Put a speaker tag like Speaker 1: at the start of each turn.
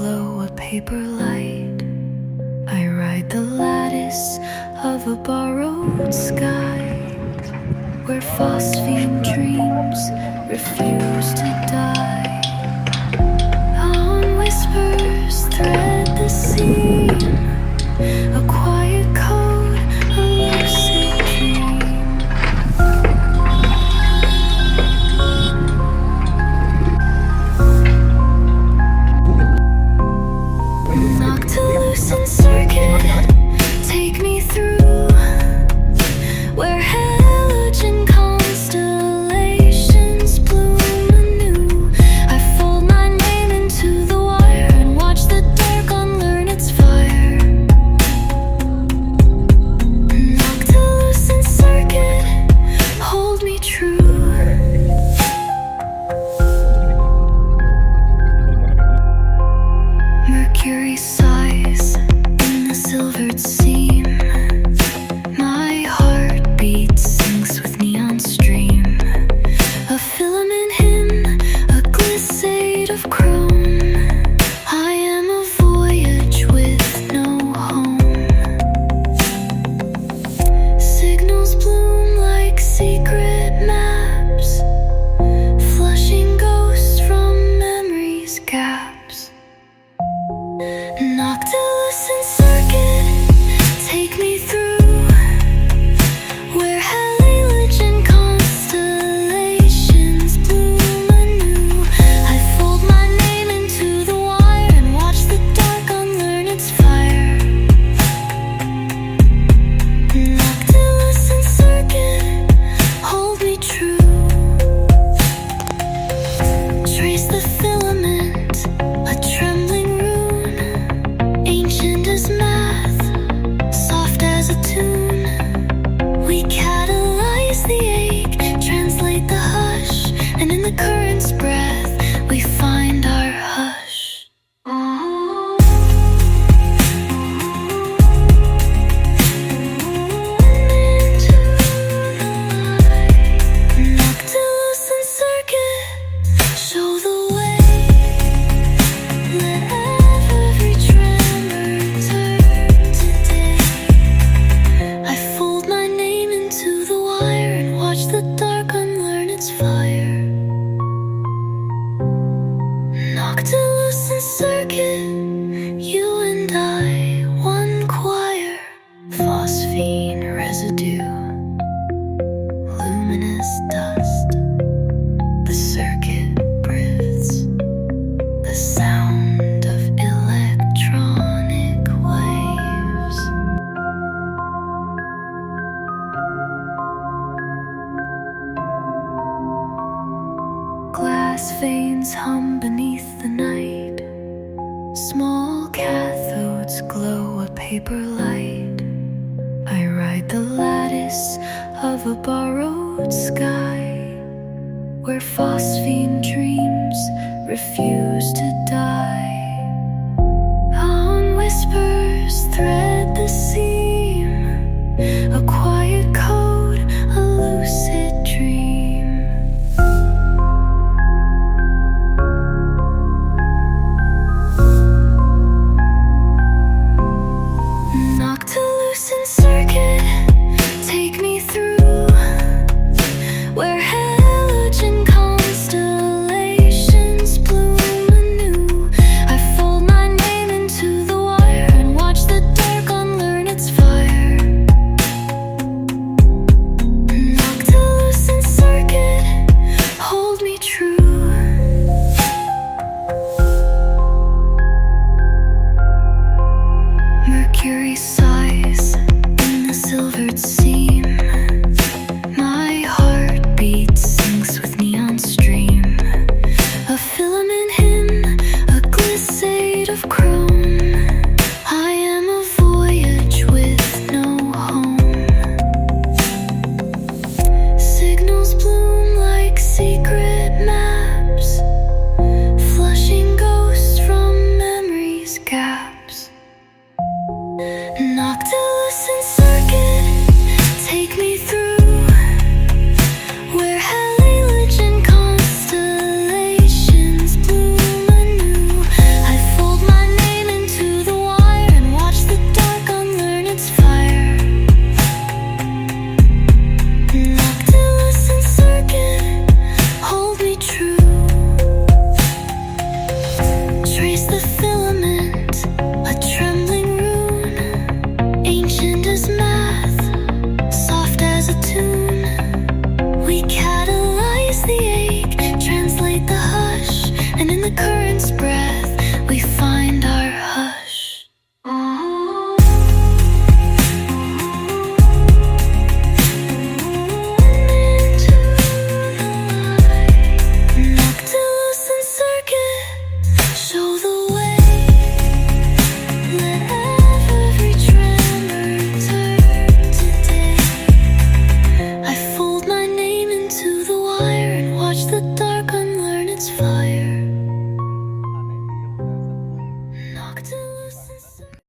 Speaker 1: glow a paper light. I ride the lattice of a borrowed sky, where phosphine dreams refuse to die. On whispers thread the seam, a quiet code, a lucid dream. Knock to loosen circuit, take me through where halogen constellations bloom anew. I fold my name into the wire and watch the dark unlearn its fire. Knock to loosen circuit, hold me true. Mercury sighs in the silvered seam. My heartbeat syncs with neon stream. A filament hymn, a glissade of chrome. I am a voyage with no home. Signals bloom like secret maps, flushing ghosts from memory's gaps. Knock to loosen circuit, take me through where halogen constellations bloom anew. I fold my name into the wire and watch the dark unlearn its fire. Knock to loosen circuit, hold me true. Trace the filament, a trembling rune, ancient as math, soft as a tune. We catalyze the ache, translate the hush, and in the current's breath we find our hush. Into the light. Knock to loosen circuit, show the way. Let every tremor turn to day. I fold my name into the wire and watch the dark unlearn its fire. Knock to loosen circuit, you and I, one choir. Phosphine residue, luminous dust. The circuit breathes, the sound of electronic waves. Glass veins hum beneath the night. Small cathodes glow a paper light. I ride the lattice of a borrowed sky, where phosphine dreams refuse to die. On whispers thread the seam, a quiet code, a lucid dream. Knock to loosen circuit, take me through where halogen constellations bloom anew. I fold my name into the wire and watch the dark unlearn its fire. Knock to loosen circuit, hold me true. Mercury sighs in the silvered seam. My heartbeat syncs with neon stream. A filament hymn, a glissade of